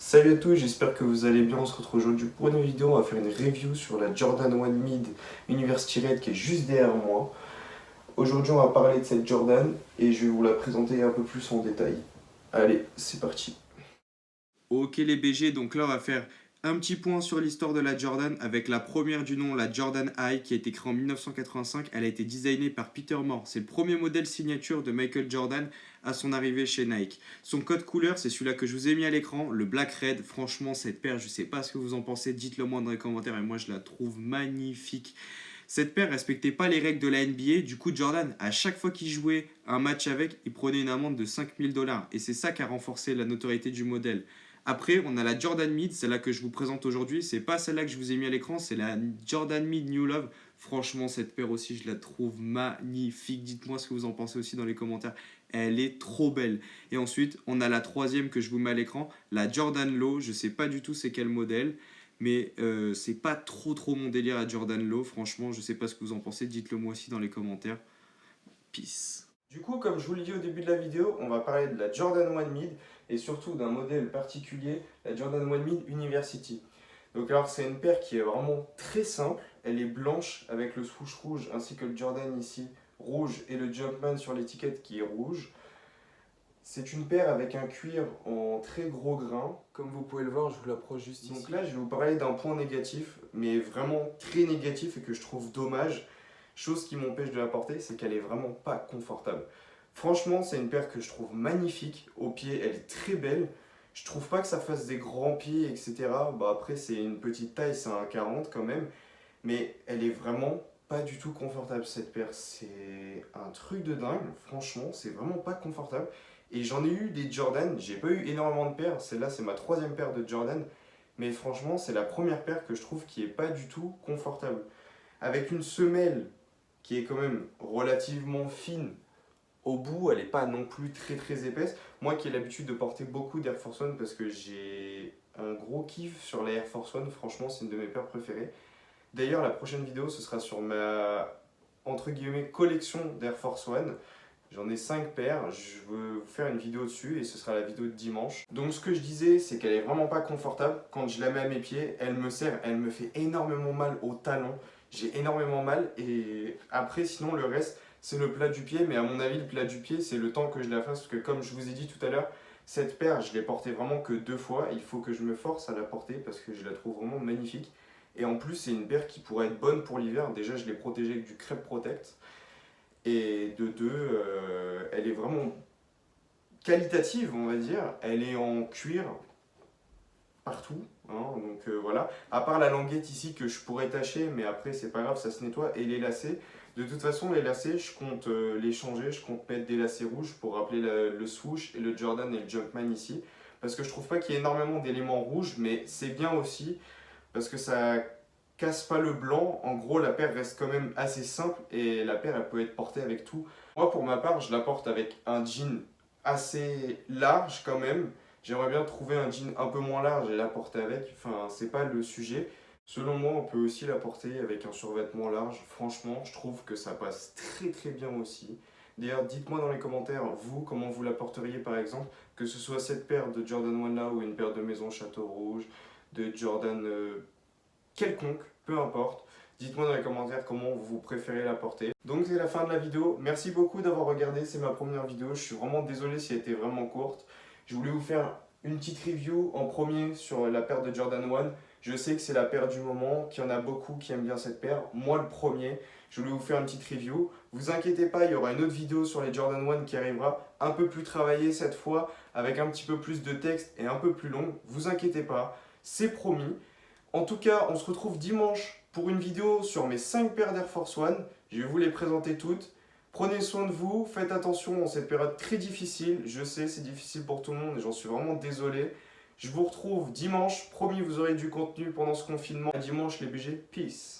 Salut à tous, j'espère que vous allez bien. On se retrouve aujourd'hui pour une vidéo. On va faire une review sur la Jordan 1 Mid University Red qui est juste derrière moi. Aujourd'hui, on va parler de cette Jordan et je vais vous la présenter un peu plus en détail. Allez, c'est parti. Ok les BG, donc là on va faire un petit point sur l'histoire de la Jordan avec la première du nom, la Jordan High, qui a été créée en 1985. Elle a été designée par Peter Moore. C'est le premier modèle signature de Michael Jordan à son arrivée chez Nike. Son code couleur, c'est celui-là que je vous ai mis à l'écran, le Black Red. Franchement, cette paire, je sais pas ce que vous en pensez, dites-le moi dans les commentaires, mais moi je la trouve magnifique. Cette paire respectait pas les règles de la NBA, du coup Jordan, à chaque fois qu'il jouait un match avec, il prenait une amende de $5000. Et c'est ça qui a renforcé la notoriété du modèle. Après, on a la Jordan Mid, celle-là que je vous présente aujourd'hui. C'est pas celle-là que je vous ai mis à l'écran, c'est la Jordan Mid New Love. Franchement, cette paire aussi, je la trouve magnifique. Dites-moi ce que vous en pensez aussi dans les commentaires. Elle est trop belle. Et ensuite, on a la troisième que je vous mets à l'écran, la Jordan Low. Je sais pas du tout c'est quel modèle, mais c'est pas trop mon délire à Jordan Low. Franchement, je sais pas ce que vous en pensez. Dites-le moi aussi dans les commentaires. Peace. Du coup, comme je vous l'ai dit au début de la vidéo, on va parler de la Jordan 1 Mid et surtout d'un modèle particulier, la Jordan 1 Mid University. Donc alors c'est une paire qui est vraiment très simple, elle est blanche avec le swoosh rouge ainsi que le Jordan ici rouge et le Jumpman sur l'étiquette qui est rouge. C'est une paire avec un cuir en très gros grain. Comme vous pouvez le voir, je vous l'approche juste ici. Donc là je vais vous parler d'un point négatif, mais vraiment très négatif et que je trouve dommage. Chose qui m'empêche de la porter, c'est qu'elle est vraiment pas confortable. Franchement, c'est une paire que je trouve magnifique. Au pied, elle est très belle. Je trouve pas que ça fasse des grands pieds, etc. Bah après, c'est une petite taille, c'est un 40 quand même. Mais elle est vraiment pas du tout confortable, cette paire. C'est un truc de dingue. Franchement, c'est vraiment pas confortable. Et j'en ai eu des Jordan. J'ai pas eu énormément de paires. Celle-là, c'est ma troisième paire de Jordan. Mais franchement, c'est la première paire que je trouve qui est pas du tout confortable. Avec une semelle qui est quand même relativement fine au bout, elle n'est pas non plus très épaisse. Moi qui ai l'habitude de porter beaucoup d'Air Force One parce que j'ai un gros kiff sur la Air Force One, franchement c'est une de mes paires préférées. D'ailleurs la prochaine vidéo ce sera sur ma entre guillemets collection d'Air Force One. J'en ai 5 paires, je veux vous faire une vidéo dessus et ce sera la vidéo de dimanche. Donc ce que je disais, c'est qu'elle est vraiment pas confortable. Quand je la mets à mes pieds, elle me serre, elle me fait énormément mal au talon. J'ai énormément mal et après sinon le reste c'est le plat du pied. Mais à mon avis le plat du pied c'est le temps que je la fasse parce que comme je vous ai dit tout à l'heure, cette paire je l'ai portée vraiment que 2 fois. Il faut que je me force à la porter parce que je la trouve vraiment magnifique. Et en plus c'est une paire qui pourrait être bonne pour l'hiver. Déjà je l'ai protégée avec du Crêpe Protect. Et de deux, elle est vraiment qualitative, on va dire. Elle est en cuir partout, hein, donc voilà. À part la languette ici que je pourrais tacher, mais après c'est pas grave, ça se nettoie. Et les lacets, de toute façon les lacets, je compte les changer, je compte mettre des lacets rouges pour rappeler le swoosh et le Jordan et le Jumpman ici. Parce que je trouve pas qu'il y ait énormément d'éléments rouges, mais c'est bien aussi parce que ça casse pas le blanc. En gros, la paire reste quand même assez simple et la paire elle peut être portée avec tout. Moi, pour ma part, je la porte avec un jean assez large quand même. J'aimerais bien trouver un jean un peu moins large et la porter avec. Enfin, c'est pas le sujet. Selon moi, on peut aussi la porter avec un survêtement large. Franchement, je trouve que ça passe très bien aussi. D'ailleurs, dites-moi dans les commentaires, vous, comment vous la porteriez par exemple, que ce soit cette paire de Jordan 1 là ou une paire de Maison Château Rouge, de Jordan quelconque, peu importe. Dites-moi dans les commentaires comment vous préférez la porter. Donc c'est la fin de la vidéo. Merci beaucoup d'avoir regardé, c'est ma première vidéo. Je suis vraiment désolé si elle était vraiment courte. Je voulais vous faire une petite review en premier sur la paire de Jordan 1. Je sais que c'est la paire du moment, qu'il y en a beaucoup qui aiment bien cette paire. Moi le premier, je voulais vous faire une petite review. Vous inquiétez pas, il y aura une autre vidéo sur les Jordan 1 qui arrivera, un peu plus travaillée cette fois, avec un petit peu plus de texte et un peu plus longue. Vous inquiétez pas, c'est promis. En tout cas, on se retrouve dimanche pour une vidéo sur mes 5 paires d'Air Force One. Je vais vous les présenter toutes. Prenez soin de vous, faites attention en cette période très difficile. Je sais, c'est difficile pour tout le monde et j'en suis vraiment désolé. Je vous retrouve dimanche. Promis, vous aurez du contenu pendant ce confinement. À dimanche les BG. Peace.